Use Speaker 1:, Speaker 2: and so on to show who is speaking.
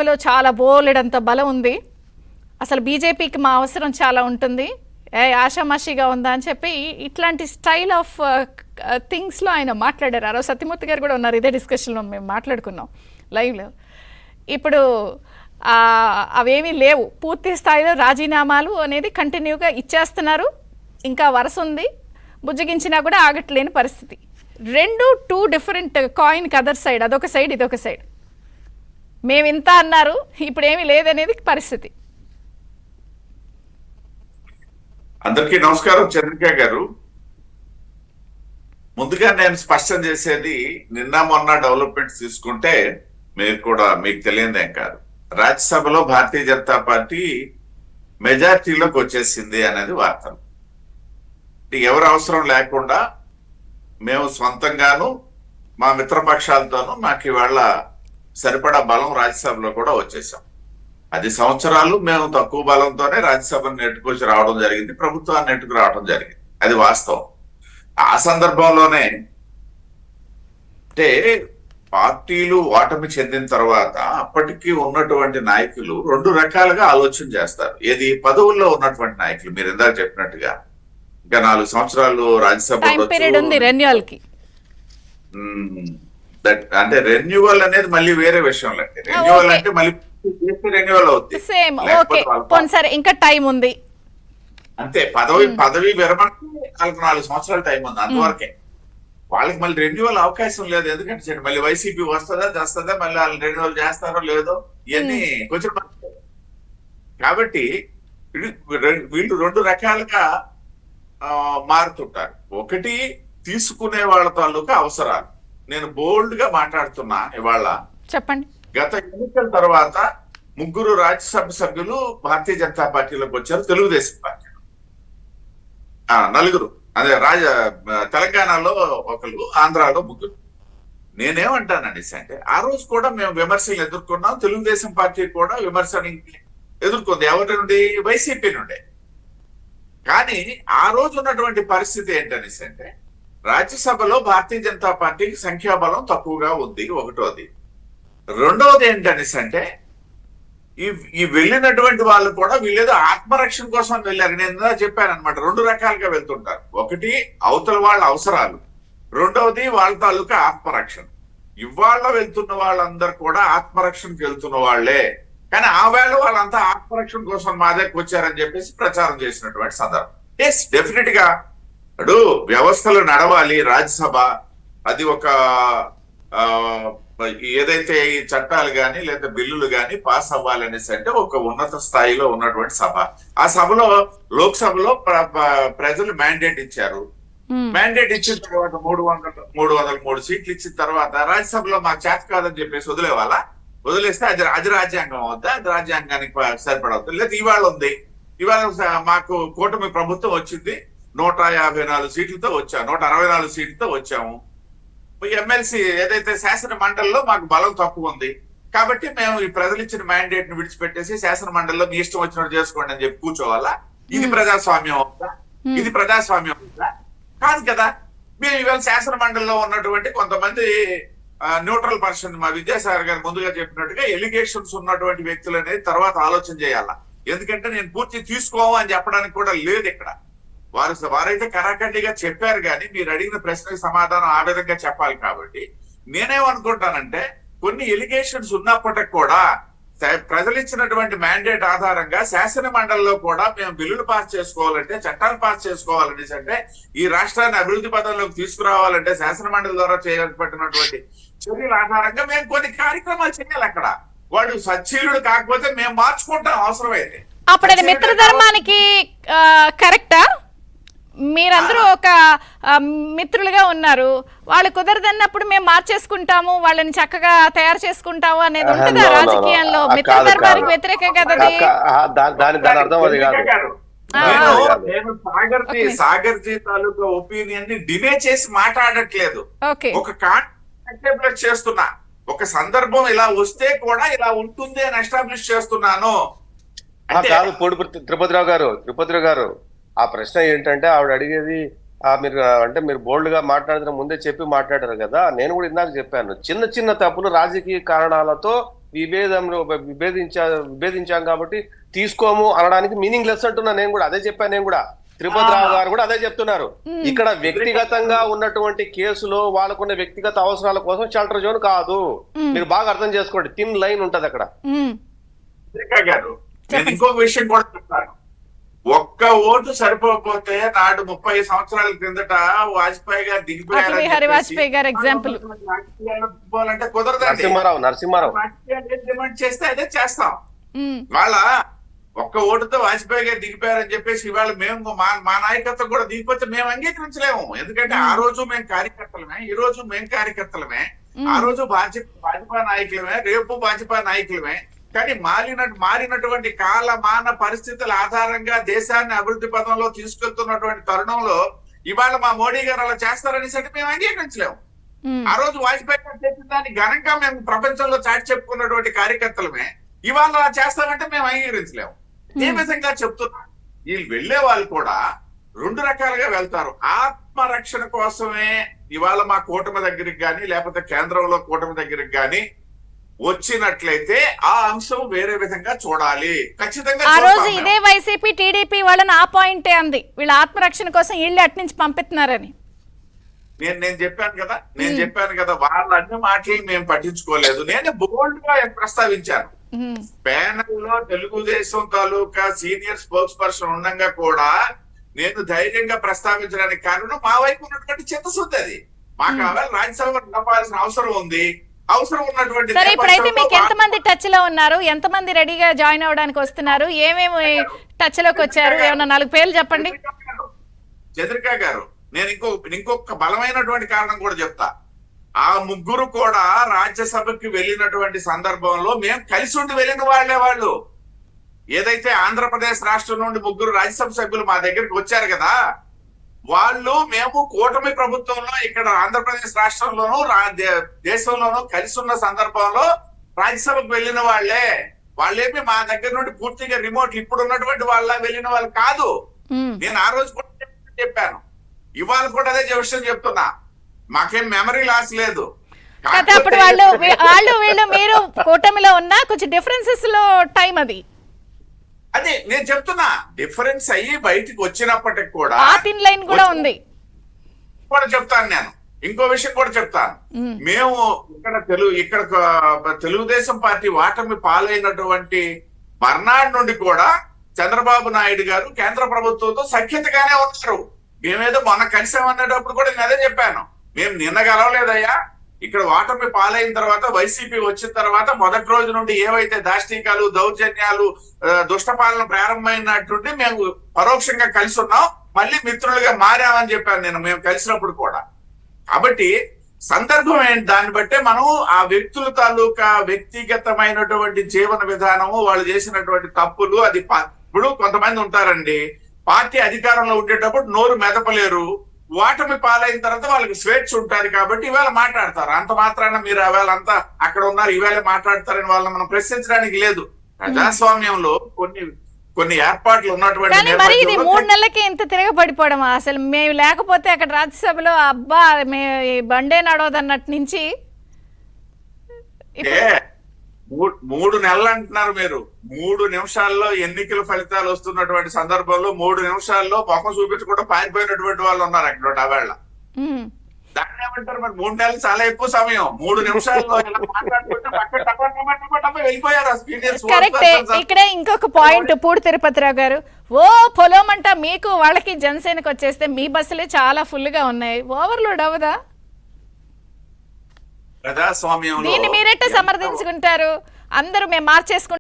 Speaker 1: లో చాలా బోలెడంత బలం ఉంది. అసలు బీజేపీకి మా అవసరం చాలా ఉంటుంది, ఆషామాషిగా ఉందా అని చెప్పి ఇట్లాంటి స్టైల్ ఆఫ్ థింగ్స్లో ఆయన మాట్లాడారు. ఆ రోజు సత్యమూర్తి గారు కూడా ఉన్నారు, ఇదే డిస్కషన్లో మేము మాట్లాడుకున్నాం లైవ్లో. ఇప్పుడు అవేమీ లేవు, పూర్తి స్థాయిలో రాజీనామాలు అనేది కంటిన్యూగా ఇచ్చేస్తున్నారు. ఇంకా వరుస ఉంది, బుజ్జగించినా కూడా ఆగట్లేని పరిస్థితి. రెండు టూ డిఫరెంట్ కాయిన్కి అదర్ సైడ్, అదొక సైడ్ ఇదొక సైడ్. మేము ఇంత అన్నారు, ఇప్పుడు ఏమీ లేదనేది పరిస్థితి.
Speaker 2: అందరికీ నమస్కారం. చంద్రిక గారు, ముందుగా నేను స్పష్టం చేసేది, నిన్న మొన్న డెవలప్మెంట్స్ తీసుకుంటే మీరు కూడా మీకు తెలియదేం కాదు, రాజ్యసభలో భారతీయ జనతా పార్టీ మెజార్టీలోకి వచ్చేసింది అనేది వార్తలు. ఎవరు అవసరం లేకుండా మేము స్వంతంగాను మా మిత్రపక్షాలతోనూ నాకు ఇవాళ సరిపడా బలం రాజ్యసభలో కూడా వచ్చేసాం. 10 సంవత్సరాలు మేము తక్కువ బలంతోనే రాజ్యసభను నెట్టుకొచ్చి రావడం జరిగింది, ప్రభుత్వాన్ని నెట్టుకు రావడం జరిగింది, అది వాస్తవం. ఆ సందర్భంలోనే అంటే పార్టీలు ఓటమి చెందిన తర్వాత అప్పటికి ఉన్నటువంటి నాయకులు 2 రకాలుగా ఆలోచన చేస్తారు. ఏది, పదవుల్లో ఉన్నటువంటి నాయకులు మీరు ఇందాక చెప్పినట్టుగా ఇంకా 4 సంవత్సరాలు రాజ్యసభ అంటే రెన్యువల్ అనేది మళ్ళీ వేరే విషయం. రెన్యువల్ అంటే మళ్ళీ రెన్యువల్ అవుతుంది,
Speaker 1: ఇంకా టైం ఉంది
Speaker 2: అంతే. పదవి విరమణకి 4 సంవత్సరాల టైం ఉంది, అంతవరకే. వాళ్ళకి మళ్ళీ రెన్యువల్ అవకాశం లేదు. ఎందుకంటే మళ్ళీ వైసీపీ వస్తుందా చేస్తుందా, మళ్ళీ వాళ్ళు రెన్యువల్ చేస్తారో లేదో, ఇవన్నీ కొంచెం. కాబట్టి వీళ్ళు 2 రకాలుగా మారుతుంటారు. ఒకటి, తీసుకునే వాళ్ళ తాలూకా అవసరాలు. నేను బోల్డ్ గా మాట్లాడుతున్నా ఇవాళ. చెప్పండి. గత ఎన్నికల తర్వాత 3 రాజ్యసభ సభ్యులు భారతీయ జనతా పార్టీలోకి వచ్చారు, తెలుగుదేశం పార్టీలో 4. అదే తెలంగాణలో 1, ఆంధ్రాలో 3. నేనేమంటానండి అంటే, ఆ రోజు కూడా మేము విమర్శలు ఎదుర్కొన్నాం, తెలుగుదేశం పార్టీ కూడా విమర్శని ఎదుర్కొంది. ఎవరి నుండి? వైసీపీ నుండే. కానీ ఆ రోజు ఉన్నటువంటి పరిస్థితి ఏంటనేసి అంటే, రాజ్యసభలో భారతీయ జనతా పార్టీకి సంఖ్యాబలం తక్కువగా ఉంది, ఒకటోది. రెండవది ఏంటనేసి అంటే, ఈ వెళ్ళినటువంటి వాళ్ళు కూడా వీళ్ళేదో ఆత్మరక్షణ కోసం వెళ్ళారు. నేను చెప్పాను అనమాట, 2 రకాలుగా వెళ్తుంటారు. ఒకటి, అవతల వాళ్ళ అవసరాలు, రెండవది వాళ్ళ తాలూకా ఆత్మరక్షణ. ఇవాళ వెళ్తున్న వాళ్ళందరూ కూడా ఆత్మరక్షణకి వెళ్తున్న వాళ్లే, కానీ ఆ వేళ వాళ్ళంతా ఆత్మరక్షణ కోసం మా దగ్గరకు వచ్చారని చెప్పేసి ప్రచారం చేసినటువంటి సందర్భం. ఎస్, డెఫినెట్ గా అడు వ్యవస్థలు నడవాలి. రాజ్యసభ అది ఒక ఏదైతే ఈ చట్టాలు గాని లేదా బిల్లులు గాని పాస్ అవ్వాలనేసి అంటే ఒక ఉన్నత స్థాయిలో ఉన్నటువంటి సభ. ఆ సభలో, లోక్సభలో ప్రజలు మ్యాండేట్ ఇచ్చారు. మ్యాండేట్ ఇచ్చిన తర్వాత 303 సీట్లు ఇచ్చిన తర్వాత రాజ్యసభలో మాకు చేత కాదని చెప్పేసి వదిలేస్తే అది రాజ్యాంగం అవుద్దా? అది రాజ్యాంగానికి సరిపడవుతుంది. లేదా ఇవాళ ఉంది, ఇవాళ మాకు కూటమి ప్రభుత్వం వచ్చింది, 154 సీట్లతో వచ్చాము, 164 సీట్లతో వచ్చాము. ఎమ్మెల్సీ ఏదైతే శాసన మండలిలో మాకు బలం తక్కువ ఉంది, కాబట్టి మేము ఈ ప్రజలు ఇచ్చిన మ్యాండేట్ ని విడిచిపెట్టేసి శాసన మండలిలో మీ ఇష్టం వచ్చినట్టు చేసుకోండి అని చెప్పి కూర్చోవాలా? ఇది ప్రజాస్వామ్యం అవుతా? ఇది ప్రజాస్వామ్యం అవుతా? కాదు కదా. మేము ఇవాళ శాసన మండలిలో ఉన్నటువంటి కొంతమంది న్యూట్రల్ పర్సన్, మా విద్యాసాగర్ గారు ముందుగా చెప్పినట్టుగా ఎలిగేషన్స్ ఉన్నటువంటి వ్యక్తులు అనేది తర్వాత ఆలోచన చేయాలా. ఎందుకంటే నేను పూర్తి తీసుకోము అని చెప్పడానికి కూడా లేదు ఇక్కడ. వారైతే కరాఖండిగా చెప్పారు, కానీ మీరు అడిగిన ప్రశ్నకు సమాధానం ఆ విధంగా చెప్పాలి. కాబట్టి నేనేమనుకుంటానంటే, కొన్ని ఎలిగేషన్స్ ఉన్నప్పటికి కూడా ప్రజలు ఇచ్చినటువంటి మ్యాండేట్ ఆధారంగా శాసన మండలిలో కూడా మేము బిల్లులు పాస్ చేసుకోవాలంటే, చట్టాలు పాస్ చేసుకోవాలనేసి అంటే, ఈ రాష్ట్రాన్ని అభివృద్ధి పథంలోకి తీసుకురావాలంటే శాసన మండలి ద్వారా చేపట్టినటువంటి చర్యల ఆధారంగా మేము కొన్ని కార్యక్రమాలు చేయాలి. అక్కడ వాడు సచ్చీలుడు కాకపోతే మేము మార్చుకుంటాం అవసరమైతే.
Speaker 1: అప్పుడు అది మిత్రధర్మానికి కరెక్టా? మీరందరూ ఒక మిత్రులుగా ఉన్నారు, వాళ్ళు కుదరదన్నప్పుడు మేము మార్చేసుకుంటాము, వాళ్ళని చక్కగా తయారు చేసుకుంటాము అనేది ఉంటుందా రాజకీయాల్లో? మిత్రధర్మానికి వ్యతిరేకం కదా.
Speaker 2: నేను సాగర్జీ తాలూకా ఒపీనియన్ ని డినే చేసి మాట్లాడట్లేదు, ఒక కాన్సెప్ట్ చేస్తున్నా. ఒక సందర్భం ఇలా వస్తే కూడా ఇలా ఉంటుంది అని ఎస్టాబ్లిష్ చేస్తున్నాను.
Speaker 3: తిరుపతిరావు గారు ఆ ప్రశ్న ఏంటంటే, ఆవిడ అడిగేది మీరు బోల్డ్ గా మాట్లాడిన ముందే చెప్పి మాట్లాడారు కదా. నేను కూడా ఇందాక చెప్పాను, చిన్న చిన్న తప్పులు రాజకీయ కారణాలతో విభేదించాం కాబట్టి తీసుకోము అనడానికి మీనింగ్ లెస్ అంటున్నా. నేను కూడా అదే చెప్పాను. నేను కూడా తిరుపతి రావు గారు కూడా అదే చెప్తున్నారు. ఇక్కడ వ్యక్తిగతంగా ఉన్నటువంటి కేసులో వాళ్ళకున్న వ్యక్తిగత అవసరాల కోసం షెల్టర్ జోన్ కాదు. మీరు బాగా అర్థం చేసుకోండి, థిన్ లైన్ ఉంటది అక్కడ.
Speaker 2: గారు నేను ఇంకొక విషయం కూడా చెప్తాను. ఒక్క ఓటు సరిపోకపోతే నాడు 30 సంవత్సరాల కిందట వాజ్పేయి గారు
Speaker 1: వాజ్పేయి గారు ఎగ్జాంపుల్
Speaker 2: అంటే కుదరదండి.
Speaker 3: నరసింహారావు
Speaker 2: డిమాండ్ చేస్తే అదే చేస్తాం. వాళ్ళ ఒక్క ఓటుతో వాజ్పేయి గారు దిగిపోయారని చెప్పేసి ఇవాళ మేము మా నాయకత్వం కూడా దిగిపోతే మేము అంగీకరించలేము. ఎందుకంటే ఆ రోజు మేము కార్యకర్తలమే, ఈ రోజు మేము కార్యకర్తలమే, ఆ రోజు భాజపా నాయకులమే, రేపు భాజపా నాయకులమే. కానీ మారినటువంటి కాలమాన పరిస్థితుల ఆధారంగా దేశాన్ని అభివృద్ధి పథంలో తీసుకెళ్తున్నటువంటి తరుణంలో ఇవాళ మా మోడీ గారు అలా చేస్తారనేసి మేము అంగీకరించలేము. ఆ రోజు వాజ్పేయి గారు చేసిన దాన్ని ఘనంగా మేము ప్రపంచంలో చాటి చెప్పుకున్నటువంటి కార్యకర్తలమే ఇవాళ అలా చేస్తామంటే మేము అంగీకరించలేము. ఏ విధంగా చెప్తున్నా, వీళ్ళు వెళ్లే వాళ్ళు కూడా 2 రకాలుగా వెళ్తారు. ఆత్మరక్షణ కోసమే ఇవాళ మా కూటమి దగ్గరికి గాని లేకపోతే కేంద్రంలో కూటమి దగ్గరికి గాని వచ్చినట్లయితే ఆ అంశం వేరే విధంగా చూడాలి. ఖచ్చితంగా
Speaker 1: ఆ రోజు ఇదే వైసీపీ టీడీపీ వాళ్ళని ఆ పాయింటే అంది, వీళ్ళ ఆత్మరక్షణ కోసం వీళ్ళు అట్నుంచి పంపిస్తున్నారని.
Speaker 2: నేను చెప్పాను కదా వాళ్ళ అన్ని మాటలు మేము పట్టించుకోలేదు. నేను బోల్డ్ గా ప్రస్తావించాను. ప్యానెల్ లో తెలుగుదేశం తాలూకా సీనియర్ స్పోక్స్ పర్సన్ ఉండగా కూడా నేను ధైర్యంగా ప్రస్తావించడానికి కారణం మా వైపు ఉన్నటువంటి చిత్తశుద్ధి. అది మాకు రాజ్యసభ నడపాల్సిన అవసరం ఉంది. అవసరం ఉన్నటువంటి
Speaker 1: సరే, ఇప్పుడైతే మీకు ఎంతమంది టచ్ లో ఉన్నారు, ఎంతమంది రెడీగా జాయిన్ అవడానికి వస్తున్నారు, ఏమేమి టచ్ లోకి వచ్చారు, ఏమన్నా 4 పేర్లు చెప్పండి.
Speaker 2: చంద్రిక గారు, నేను ఇంకొక బలమైనటువంటి కారణం కూడా చెప్తా. ఆ ముగ్గురు కూడా రాజ్యసభకి వెళ్ళినటువంటి సందర్భంలో మేము కలిసి ఉండి వెళ్ళిన వాళ్ళు. ఏదైతే ఆంధ్రప్రదేశ్ రాష్ట్రం నుండి 3 రాజ్యసభ సభ్యులు మా దగ్గరికి వచ్చారు కదా, వాళ్ళు మేము కూటమి ప్రభుత్వంలో ఇక్కడ ఆంధ్రప్రదేశ్ రాష్ట్రంలోనూ దేశంలోనూ కలిసి ఉన్న సందర్భంలో రాజ్యసభకు వెళ్ళిన వాళ్ళేమి మా దగ్గర నుండి పూర్తిగా రిమోట్ ఇప్పుడు ఉన్నటువంటి వాళ్ళ వెళ్ళిన వాళ్ళు కాదు. నేను ఆ రోజు కూడా చెప్పాను, ఇవాళ కూడా అదే విషయం చెప్తున్నా. మాకేం మెమరీ లాస్ లేదు.
Speaker 1: అప్పుడు వాళ్ళు వీళ్ళు మీరు కూటమిలో ఉన్న కొంచెం డిఫరెన్సెస్ లో టైం
Speaker 2: అదే నేను చెప్తున్నా. డిఫరెన్స్ అయ్యి బయటికి వచ్చినప్పటికి కూడా
Speaker 1: లైన్ కూడా ఉంది.
Speaker 2: కూడా చెప్తాను నేను ఇంకో విషయం కూడా చెప్తాను. మేము ఇక్కడ తెలుగుదేశం పార్టీ వాటమి పాలైనటువంటి మర్నాడు నుండి కూడా చంద్రబాబు నాయుడు గారు కేంద్ర ప్రభుత్వంతో సఖ్యతగానే ఉన్నారు. మేమేదో మొన్న కలిసామనేటప్పుడు కూడా నేను అదే చెప్పాను. మేము నిన్న గెలవలేదయ్యా. ఇక్కడ వాటమి పాలైన తర్వాత వైసీపీ వచ్చిన తర్వాత మొదటి రోజు నుండి ఏవైతే దాష్టీకాలు, దౌర్జన్యాలు, దుష్టపాలన ప్రారంభమైనట్టుండి మేము పరోక్షంగా కలిసి ఉన్నాం, మళ్ళీ మిత్రులుగా మారామని చెప్పాను నేను మేము కలిసినప్పుడు కూడా. కాబట్టి సందర్భం ఏంటి, దాన్ని బట్టే మనం ఆ వ్యక్తుల తాలూకా వ్యక్తిగతమైనటువంటి జీవన విధానము, వాళ్ళు చేసినటువంటి తప్పులు, అది ఇప్పుడు కొంతమంది ఉంటారండి పార్టీ అధికారంలో ఉండేటప్పుడు నోరు మెదపలేరు, ఓటమి పాలైన తర్వాత వాళ్ళకి స్వేచ్ఛ ఉంటారు కాబట్టి ఇవాళ మాట్లాడతారు. అంత మాత్రాన మీరు వాళ్ళంతా అక్కడ ఉన్నారు ఇవాళ మాట్లాడతారని వాళ్ళని మనం ప్రశ్నించడానికి లేదు. ప్రజాస్వామ్యంలో కొన్ని ఏర్పాట్లు ఉన్నటువంటి
Speaker 1: 3 నెలలకి ఇంత తిరగబడిపోవడం, అసలు మేము లేకపోతే అక్కడ రాజ్యసభలో అబ్బా బండే నడవదన్నట్టు నుంచి
Speaker 2: 3 నెలలు అంటున్నారు మీరు. 3 నిమిషాల్లో ఎన్నికల ఫలితాలు వస్తున్నటువంటి సందర్భంలో 3 నిమిషాల్లో ముఖం చూపించకుండా పారిపోయినటువంటి వాళ్ళు ఉన్నారు అక్కడ ఆవేళ. దాన్ని ఏమంటారు మరి? 3 నెలలు చాలా ఎక్కువ సమయం. 3 నిమిషాల్లో వెళ్ళిపోయారు.
Speaker 1: కరెక్టే. ఇక్కడే ఇంకొక పాయింట్, పూడి తిరుపతిరావు గారు, పొలమంట మీకు వాళ్ళకి జనసేనకు వచ్చేస్తే మీ బస్సులే చాలా ఫుల్ గా ఉన్నాయి, ఓవర్లోడ్ అవ్వదా?
Speaker 2: ప్రజాస్వామ్యంలో
Speaker 1: దీన్ని మీరెట్ట సమర్థించుకుంటారు? అందరూ మేము మార్చేసుకుంటాం